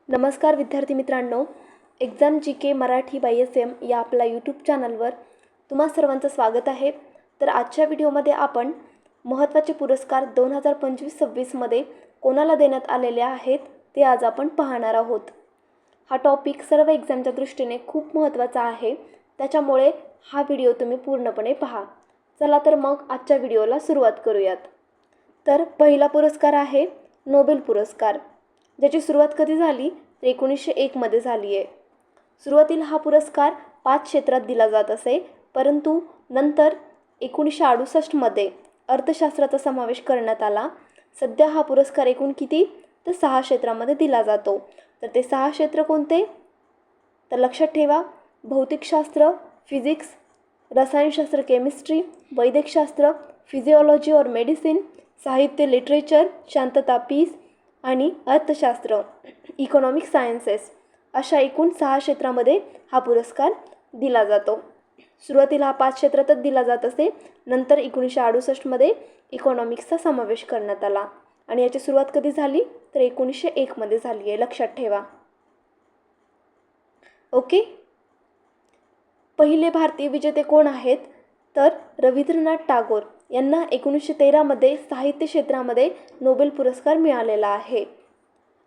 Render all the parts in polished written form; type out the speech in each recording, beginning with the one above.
नमस्कार विद्यार्थी मित्रांनो, exam G K Marathi by S M या आपल्या यूट्यूब चॅनलवर तुम्हा सर्वांचं स्वागत आहे. तर आजच्या व्हिडिओमध्ये आपण महत्त्वाचे पुरस्कार 2025-26मध्ये कोणाला देण्यात आलेले आहेत ते आज आपण पाहणार आहोत. हा टॉपिक सर्व एक्झामच्या दृष्टीने खूप महत्त्वाचा आहे, त्याच्यामुळे हा व्हिडिओ तुम्ही पूर्णपणे पहा. चला तर मग आजच्या व्हिडिओला सुरुवात करूयात. तर पहिला पुरस्कार आहे नोबेल पुरस्कार, ज्याची सुरुवात कधी झाली तर 1901मध्ये झाली आहे. सुरुवातीला हा पुरस्कार 5 क्षेत्रात दिला जात असे, परंतु नंतर 1968मध्ये अर्थशास्त्राचा समावेश करण्यात आला. सध्या हा पुरस्कार एकूण किती तर 6 क्षेत्रामध्ये दिला जातो. तर ते 6 क्षेत्र कोणते तर लक्षात ठेवा: भौतिकशास्त्र, फिजिक्स, रसायनशास्त्र, केमिस्ट्री, वैद्यकशास्त्र, फिजिओलॉजी और मेडिसिन, साहित्य लिटरेचर, शांतता पीस आणि अर्थशास्त्र इकॉनॉमिक सायन्सेस अशा एकूण 6 क्षेत्रामध्ये हा पुरस्कार दिला जातो. सुरुवातीला हा 5 क्षेत्रातच दिला जात असे, नंतर 1968मध्ये इकॉनॉमिक्सचा समावेश करण्यात आला आणि याची सुरुवात कधी झाली तर 1901मध्ये झाली आहे, लक्षात ठेवा. ओके. पहिले भारतीय विजेते कोण आहेत तर रवींद्रनाथ टागोर यांना 1913मध्ये साहित्य क्षेत्रामध्ये नोबेल पुरस्कार मिळालेला आहे.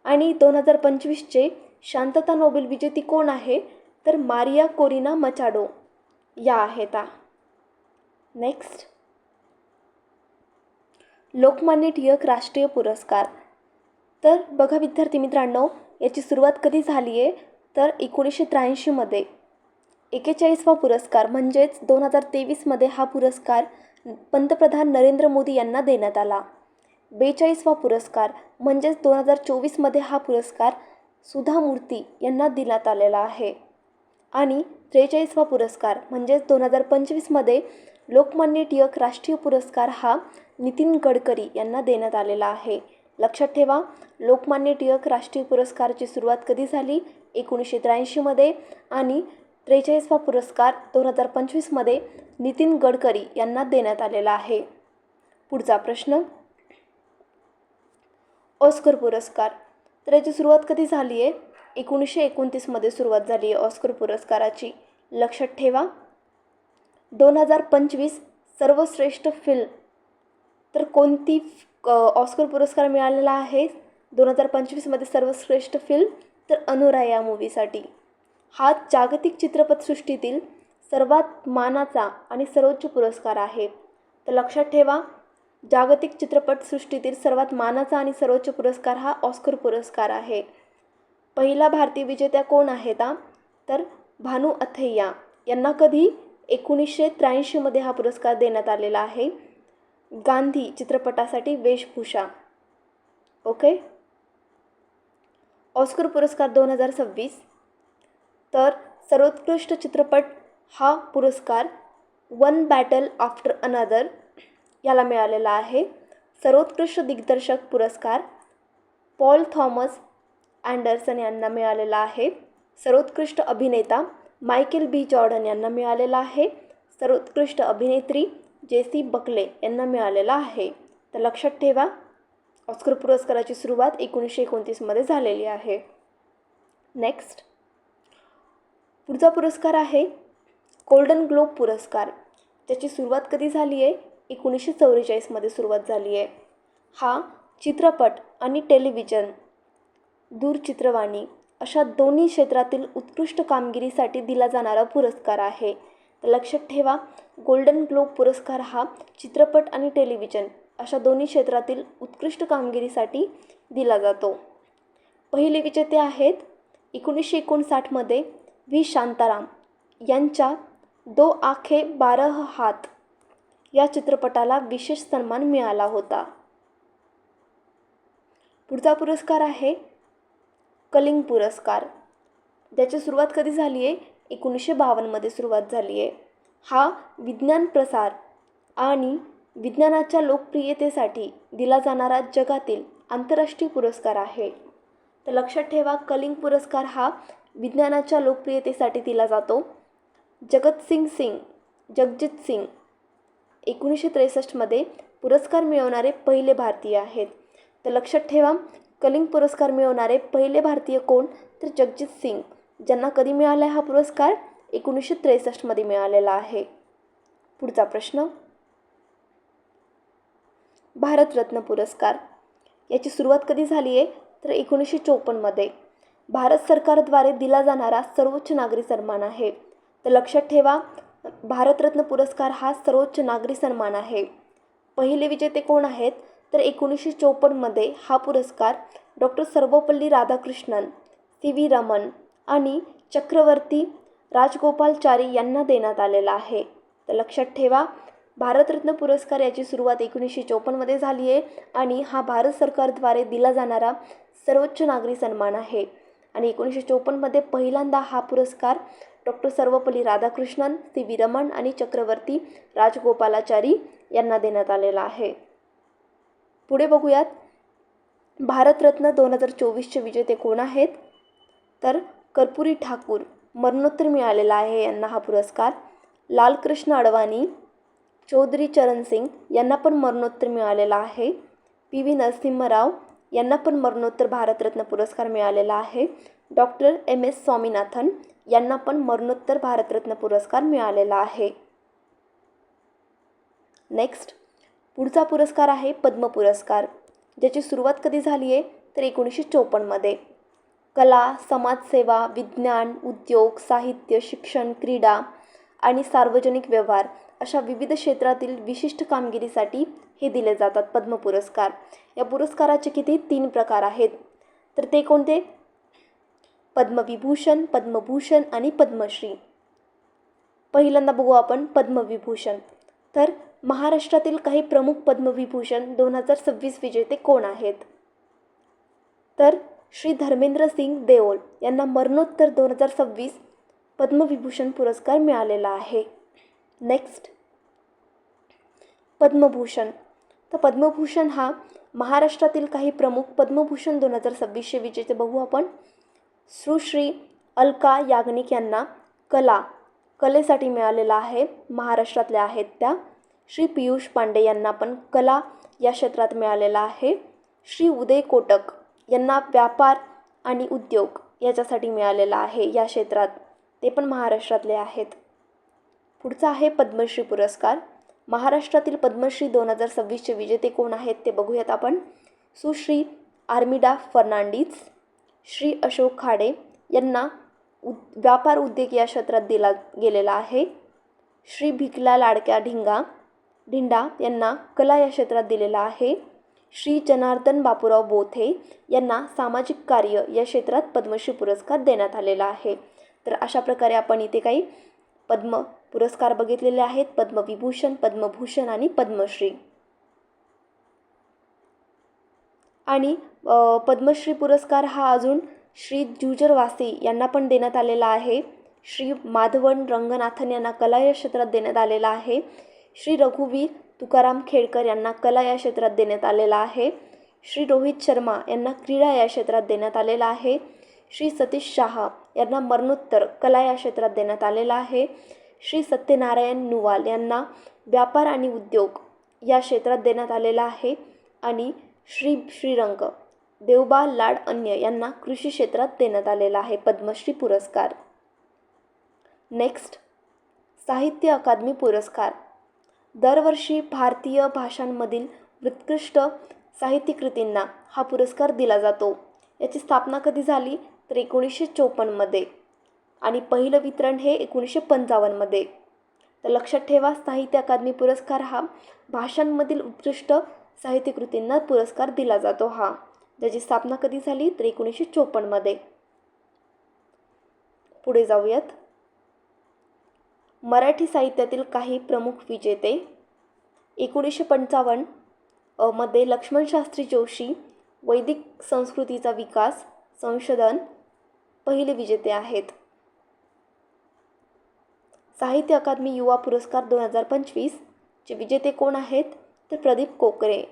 आणि 2025चे शांतता नोबेल विजेती कोण आहे तर मारिया कोरिना मचाडो या आहेत. नेक्स्ट, लोकमान्य टिळक राष्ट्रीय पुरस्कार. तर बघा विद्यार्थी मित्रांनो, याची सुरुवात कधी झाली आहे तर 1983मध्ये. 41वा पुरस्कार म्हणजेच 2023मध्ये हा पुरस्कार पंतप्रधान नरेंद्र मोदी यांना देण्यात आला. 42वा पुरस्कार म्हणजेच 2024मध्ये हा पुरस्कार सुधा मूर्ती यांना देण्यात आलेला आहे. आणि 43वा पुरस्कार म्हणजेच 2025मध्ये लोकमान्य टिळक राष्ट्रीय पुरस्कार हा नितीन गडकरी यांना देण्यात आलेला आहे. लक्षात ठेवा, लोकमान्य टिळक राष्ट्रीय पुरस्काराची सुरुवात कधी झाली 1983मध्ये आणि 43वा पुरस्कार 2025मध्ये नितीन गडकरी यांना देण्यात आलेला आहे. पुढचा प्रश्न, ऑस्कर पुरस्कार. तर याची सुरुवात कधी झाली आहे 1929मध्ये सुरुवात झाली आहे ऑस्कर पुरस्काराची. लक्षात ठेवा, 2025 सर्वश्रेष्ठ फिल्म तर कोणती ऑस्कर पुरस्कार मिळालेला आहे 2025मध्ये सर्वश्रेष्ठ फिल्म तर अनुराया या मूवीसाठी. हा जागतिक चित्रपटसृष्टीतील सर्वात मानाचा आणि सर्वोच्च पुरस्कार आहे. तर लक्षात ठेवा, जागतिक चित्रपटसृष्टीतील सर्वात मानाचा आणि सर्वोच्च पुरस्कार हा ऑस्कर पुरस्कार आहे. पहिला भारतीय विजेत्या कोण आहेत तर भानू अथय्या यांना कधी 1983मध्ये हा पुरस्कार देण्यात आलेला आहे. गांधी चित्रपटासाठी वेशभूषा. ओके. ऑस्कर पुरस्कार 2026. तर सर्वोत्कृष्ट चित्रपट हा पुरस्कार वन बॅटल आफ्टर अनदर याला मिळालेला आहे. सर्वोत्कृष्ट दिग्दर्शक पुरस्कार पॉल थॉमस अँडरसन यांना मिळालेला आहे. सर्वोत्कृष्ट अभिनेता मायकेल बी जॉर्डन यांना मिळालेला आहे. सर्वोत्कृष्ट अभिनेत्री जेसी बकले यांना मिळालेला आहे. तर लक्षात ठेवा, ऑस्कर पुरस्काराची सुरुवात 1929मध्ये झालेली आहे. नेक्स्ट, पुढचा पुरस्कार आहे गोल्डन ग्लोब पुरस्कार. त्याची सुरुवात कधी झाली आहे 1944मध्ये सुरुवात झाली आहे. हा चित्रपट आणि टेलिव्हिजन, दूरचित्रवाणी अशा दोन्ही क्षेत्रातील उत्कृष्ट कामगिरीसाठी दिला जाणारा पुरस्कार आहे. तर लक्षात ठेवा, गोल्डन ग्लोब पुरस्कार हा चित्रपट आणि टेलिव्हिजन अशा दोन्ही क्षेत्रातील उत्कृष्ट कामगिरीसाठी दिला जातो. पहिले विजेते आहेत 1959मध्ये व्ही शांताराम यांच्या दो आंखें 12 हात या चित्रपटाला विशेष सन्मान मिळाला होता. पुढचा पुरस्कार आहे कलिंग पुरस्कार. ज्याची सुरुवात कधी झाली आहे 1952मध्ये सुरुवात झाली आहे. हा विज्ञान प्रसार आणि विज्ञानाच्या लोकप्रियतेसाठी दिला जाणारा जगातील आंतरराष्ट्रीय पुरस्कार आहे. तर लक्षात ठेवा, कलिंग पुरस्कार हा विज्ञानाच्या लोकप्रियतेसाठी दिला जातो. जगजित सिंग 1963मध्ये पुरस्कार मिळवणारे पहिले भारतीय आहेत. तर लक्षात ठेवा, कलिंग पुरस्कार मिळवणारे पहिले भारतीय कोण? तर जगजीत सिंग, ज्यांना कधी मिळाला हा पुरस्कार? 1963 मध्ये मिळालेला आहे. पुढचा प्रश्न, भारतरत्न पुरस्कार याची सुरुवात कधी झाली आहे? तर 1954 मध्ये. भारत सरकारद्वारे दिला जाणारा सर्वोच्च नागरी सन्मान आहे. तर लक्षात ठेवा, भारतरत्न पुरस्कार हा सर्वोच्च नागरी सन्मान आहे. पहिले विजेते कोण आहेत? तर 1954 मध्ये हा पुरस्कार डॉक्टर सर्वपल्ली राधाकृष्णन, सी.व्ही. रमन आणि चक्रवर्ती राजगोपालाचारी यांना देण्यात आलेला आहे. तर लक्षात ठेवा, भारतरत्न पुरस्कार याची सुरुवात 1954 मध्ये झाली आहे आणि हा भारत सरकारद्वारे दिला जाणारा सर्वोच्च नागरी सन्मान आहे. आणि 1954 मध्ये पहिल्यांदा हा पुरस्कार डॉक्टर सर्वपल्ली राधाकृष्णन, सी.व्ही. रमन आणि चक्रवर्ती राजगोपालाचारी यांना देण्यात आलेला आहे. पुढे बघूयात, भारतरत्न 2024चे विजेते कोण आहेत? तर कर्पूरी ठाकूर, मरणोत्तर मिळालेला आहे यांना हा पुरस्कार. लालकृष्ण अडवाणी, चौधरी चरण सिंग यांना पण मरणोत्तर मिळालेला आहे. पी.व्ही. नरसिंहराव यांना पण मरणोत्तर भारतरत्न पुरस्कार मिळालेला आहे. Doctor M S. स्वामीनाथन यांना पण मरणोत्तर भारतरत्न पुरस्कार मिळालेला आहे. नेक्स्ट, पुढचा पुरस्कार आहे पद्म पुरस्कार, ज्याची सुरुवात कधी झाली आहे? तर 1954 मध्ये. कला, समाजसेवा, विज्ञान, उद्योग, साहित्य, शिक्षण, क्रीडा आणि सार्वजनिक व्यवहार अशा विविध क्षेत्रातील विशिष्ट कामगिरीसाठी हे दिले जातात पद्म पुरस्कार. या पुरस्काराचे किती? 3 प्रकार आहेत. तर ते कोणते? पद्मविभूषण, पद्मभूषण आणि पद्मश्री. पहिल्यांदा बघू आपण पद्मविभूषण. तर महाराष्ट्रातील काही प्रमुख पद्मविभूषण 2026 विजेते कोण आहेत? तर श्री धर्मेंद्र सिंग देओल यांना मरणोत्तर 2026 पद्मविभूषण पुरस्कार मिळालेला आहे. नेक्स्ट, पद्मभूषण. तर पद्मभूषण हा महाराष्ट्रातील काही प्रमुख पद्मभूषण 2026चे विजेते बघू आपण. सुश्री अलका याग्निक यांना कलेसाठी मिळालेला आहे, महाराष्ट्रातल्या आहेत त्या. श्री पियुष पांडे यांना पण कला या क्षेत्रात मिळालेला आहे. श्री उदय कोटक यांना व्यापार आणि उद्योग याच्यासाठी मिळालेला आहे या क्षेत्रात, ते पण महाराष्ट्रातले आहेत. पुढचा आहे पद्मश्री पुरस्कार. महाराष्ट्रातील पद्मश्री 2026चे विजेते कोण आहेत ते बघूयात आपण. सुश्री आर्मिडा फर्नांडिस, श्री अशोक खाडे यांना व्यापार उद्योग या क्षेत्रात दिला गेलेला आहे. श्री भिकला लाडक्या ढिंडा यांना कला या क्षेत्रात दिलेला आहे. श्री जनार्दन बापूराव बोथे यांना सामाजिक कार्य या क्षेत्रात पद्मश्री पुरस्कार देण्यात आलेला आहे. तर अशा प्रकारे आपण इथे काही पद्म पुरस्कार बघितलेले आहेत, पद्मविभूषण, पद्मभूषण आणि पद्मश्री. आणि पद्मश्री पुरस्कार हा अजून श्री जुजरवासी यांना पण देण्यात आलेला आहे. श्री माधवन रंगनाथन यांना कला या क्षेत्रात देण्यात आलेला आहे. श्री रघुवीर तुकाराम खेडकर यांना कला या क्षेत्रात देण्यात आलेला आहे. श्री रोहित शर्मा यांना क्रीडा या क्षेत्रात देण्यात आलेला आहे. श्री सतीश शाह यांना मरणोत्तर कला या क्षेत्रात देण्यात आलेला आहे. श्री सत्यनारायण नुवाल यांना व्यापार आणि उद्योग या क्षेत्रात देण्यात आलेला आहे. आणि श्री श्रीरंग देवबा लाड अन्य यांना कृषी क्षेत्रात देण्यात आलेला आहे पद्मश्री पुरस्कार. नेक्स्ट, साहित्य अकादमी पुरस्कार. दरवर्षी भारतीय भाषांमधील उत्कृष्ट साहित्यकृतींना हा पुरस्कार दिला जातो. याची स्थापना कधी झाली? तर 1954 मध्ये आणि पहिलं वितरण हे 1955 मध्ये. तर लक्षात ठेवा, साहित्य अकादमी पुरस्कार हा भाषांमधील उत्कृष्ट साहित्यकृतींना पुरस्कार दिला जातो हा, ज्याची स्थापना कधी झाली? तर 1954 मध्ये. पुढे जाऊयात, मराठी साहित्यातील काही प्रमुख विजेते. 1955 मध्ये लक्ष्मणशास्त्री जोशी वैदिक संस्कृतीचा विकास संशोधन पहिले विजेते आहेत. साहित्य अकादमी युवा पुरस्कार 2025 चे विजेते कोण आहेत? तर प्रदीप कोकरे.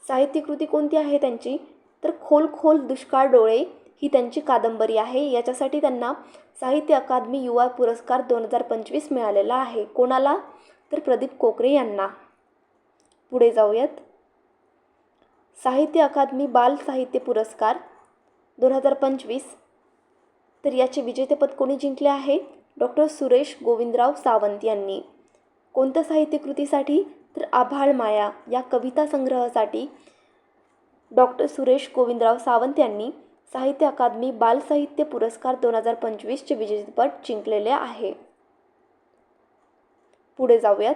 साहित्यकृती कोणती आहे त्यांची? तर खोल खोल दुष्काळ डोळे ही त्यांची कादंबरी आहे. याच्यासाठी त्यांना साहित्य अकादमी युवा पुरस्कार 2025 मिळालेला आहे. कोणाला? तर प्रदीप कोकरे यांना. पुढे जाऊयात, साहित्य अकादमी बाल साहित्य पुरस्कार 2025, तर याचे विजेतेपद कोणी जिंकले आहे? डॉक्टर सुरेश गोविंदराव सावंत यांनी. कोणत्या साहित्यकृतीसाठी? तर आभाळ माया या कविता संग्रहासाठी डॉक्टर सुरेश गोविंदराव सावंत यांनी साहित्य अकादमी बाल साहित्य पुरस्कार 2025चे विजेतेपद जिंकलेले आहे. पुढे जाऊयात.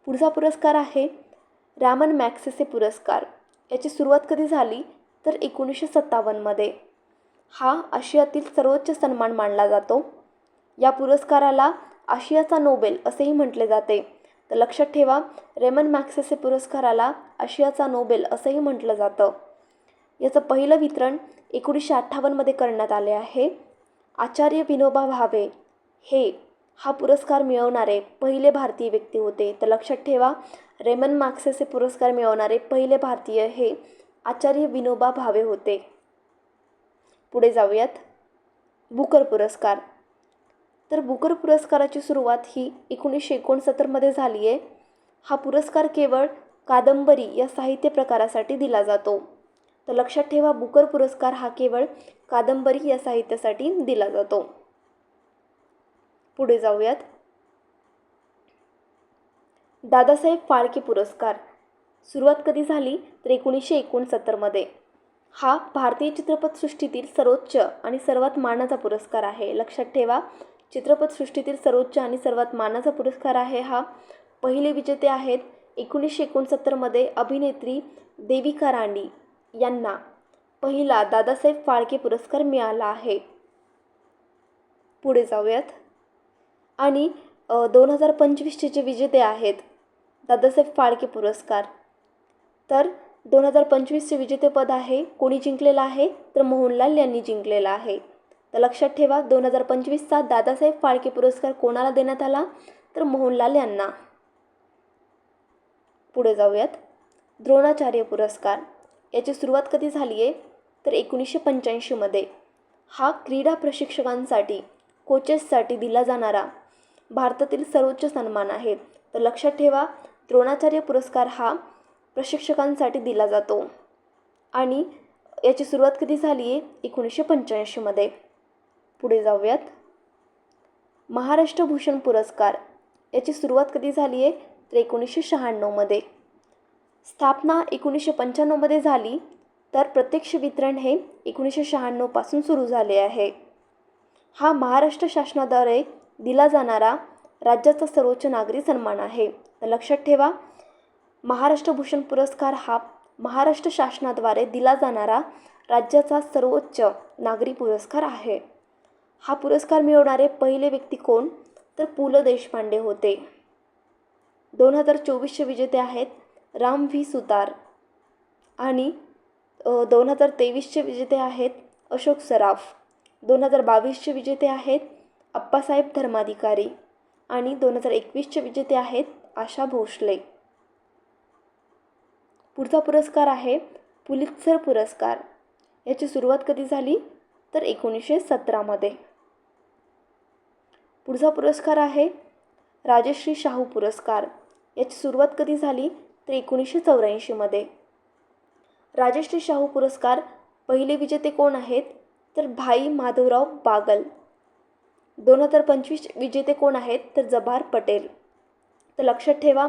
पुढचा पुरस्कार आहे रामन मॅग्सेसे पुरस्कार. याची सुरुवात कधी झाली? तर 1957मध्ये. हा आशियातील सर्वोच्च सन्मान मानला जातो. या पुरस्काराला आशियाचा नोबेल असेही म्हटले जाते. तर लक्षात ठेवा, रेमन मॅग्सेसे पुरस्काराला आशियाचा नोबेल असंही म्हटलं जातं. याचं पहिलं वितरण 1958मध्ये करण्यात आले आहे. आचार्य विनोबा भावे हे हा पुरस्कार मिळवणारे पहिले भारतीय व्यक्ती होते. तर लक्षात ठेवा, रेमन मॅग्सेसे पुरस्कार मिळवणारे पहिले भारतीय हे आचार्य विनोबा भावे होते. पुढे जाऊयात. बुकर पुरस्कार. तर बुकर पुरस्काराची सुरुवात ही 1969मध्ये झाली आहे. हा पुरस्कार केवळ कादंबरी या साहित्य प्रकारासाठी दिला जातो. तर लक्षात ठेवा, बुकर पुरस्कार हा केवळ कादंबरी या साहित्यासाठी दिला जातो. पुढे जाऊयात. दादासाहेब फाळके पुरस्कार. सुरुवात कधी झाली? तर 1969मध्ये. हा भारतीय चित्रपटसृष्टीतील सर्वोच्च आणि सर्वात मानाचा पुरस्कार आहे. लक्षात ठेवा, चित्रपटसृष्टीतील सर्वोच्च आणि सर्वात मानाचा पुरस्कार आहे हा. पहिले विजेते आहेत 1969मध्ये अभिनेत्री देविका राणी यांना पहिला दादासाहेब फाळके पुरस्कार मिळाला आहे. पुढे जाऊयात. आणि 2025चे जे विजेते आहेत दादासाहेब फाळके पुरस्कार, तर 2025चे विजेतेपद आहे कोणी जिंकलेलं आहे? तर मोहनलाल यांनी जिंकलेला आहे. तर लक्षात ठेवा, 2025चा दादासाहेब फाळके पुरस्कार कोणाला देण्यात आला? तर मोहनलाल यांना. पुढे जाऊयात. द्रोणाचार्य पुरस्कार. याची सुरुवात कधी झाली आहे? तर 1985मध्ये. हा क्रीडा प्रशिक्षकांसाठी, कोचेससाठी दिला जाणारा भारतातील सर्वोच्च सन्मान आहे. तर लक्षात ठेवा, द्रोणाचार्य पुरस्कार हा प्रशिक्षकांसाठी दिला जातो. आणि याची सुरुवात कधी झाली आहे? 1985मध्ये. पुढे जाऊयात. महाराष्ट्र भूषण पुरस्कार. याची सुरुवात कधी झाली आहे? तर 1996मध्ये. स्थापना 1995मध्ये झाली, तर प्रत्यक्ष वितरण हे 1996पासून सुरू झाले आहे. हा महाराष्ट्र शासनाद्वारे दिला जाणारा राज्याचा सर्वोच्च नागरी सन्मान आहे. तर लक्षात ठेवा, महाराष्ट्र भूषण पुरस्कार हा महाराष्ट्र शासनाद्वारे दिला जाणारा राज्याचा सर्वोच्च नागरी पुरस्कार आहे. हा पुरस्कार मिळवणारे पहिले व्यक्ती कोण? तर पु ल देशपांडे होते. 2024चे विजेते आहेत राम व्ही सुतार. आणि 2023चे विजेते आहेत अशोक सराफ. 2022चे विजेते आहेत अप्पासाहेब धर्माधिकारी. आणि 2021चे विजेते आहेत आशा भोसले. पुढचा पुरस्कार आहे पुलित्झर पुरस्कार. याची सुरुवात कधी झाली? तर 1917मध्ये. पुढचा पुरस्कार आहे राजश्री शाहू पुरस्कार. याची सुरुवात कधी झाली? तर 1984मध्ये. राजश्री शाहू पुरस्कार पहिले विजेते कोण आहेत? तर भाई माधवराव बागल. 2025 विजेते कोण आहेत? तर जब्बार पटेल. तर लक्षात ठेवा,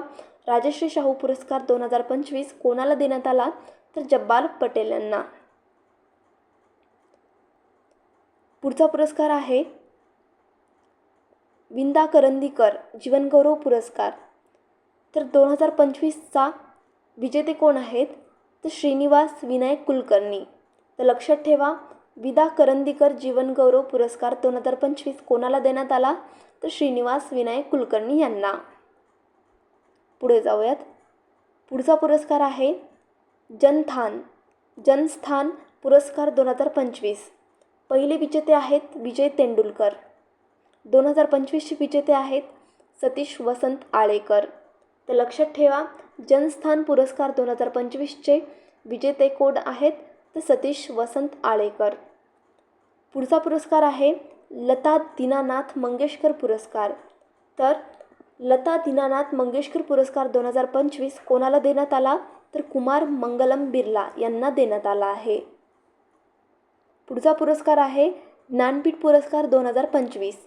राजश्री शाहू पुरस्कार 2025 कोणाला देण्यात आला? तर जब्बार पटेल यांना. पुढचा पुरस्कार आहे विंदा करंदीकर जीवनगौरव पुरस्कार. तर 2025चा विजेते कोण आहेत? तर श्रीनिवास विनायक कुलकर्णी. तर लक्षात ठेवा, विदा करंदीकर जीवनगौरव पुरस्कार 2025 कोणाला देण्यात आला? तर श्रीनिवास विनायक कुलकर्णी यांना. पुढे जाऊयात. पुढचा पुरस्कार आहे जनस्थान पुरस्कार 2025. पहिले विजेते आहेत विजय तेंडुलकर. 2025चे विजेते आहेत सतीश वसंत आळेकर. तर लक्षात ठेवा, जनस्थान पुरस्कार 2025चे विजेते कोण आहेत? तर सतीश वसंत आळेकर. पुढचा पुरस्कार आहे लता दीनानाथ मंगेशकर पुरस्कार. तर लता दीनानाथ मंगेशकर पुरस्कार 2025 कोणाला देण्यात आला? तर कुमार मंगलम बिर्ला यांना देण्यात आला आहे. पुढचा पुरस्कार आहे ज्ञानपीठ पुरस्कार 2025.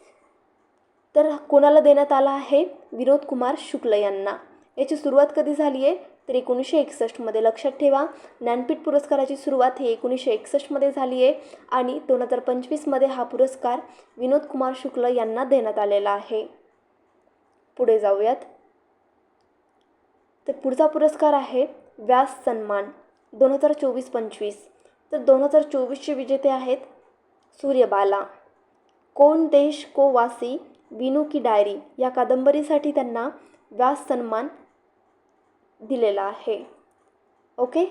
तर कोणाला देण्यात आला आहे? विनोद कुमार शुक्ल यांना. याची सुरुवात कधी झाली आहे? तर 1961मध्ये. लक्षात ठेवा, ज्ञानपीठ पुरस्काराची सुरुवात ही 1961मध्ये झाली आहे आणि 2025मध्ये हा पुरस्कार विनोद कुमार शुक्ल यांना देण्यात आलेला आहे. पुढे जाऊयात. तर पुढचा पुरस्कार आहे व्यास सन्मान 2024-25. तर 2024चे विजेते आहेत सूर्यबाला. कौन देश को वासी, विनू की डायरी या कादंबरीसाठी त्यांना व्यास सन्मान दिलेला आहे. ओके.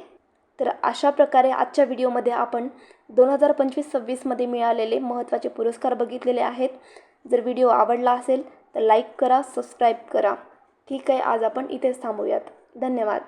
तर अशा प्रकारे आजच्या व्हिडिओमध्ये आपण 2025-26मध्ये मिळालेले महत्त्वाचे पुरस्कार बघितलेले आहेत. जर व्हिडिओ आवडला असेल तर लाईक करा, सबस्क्राईब करा. ठीक आहे, आज आपण इथेच थांबूयात. धन्यवाद.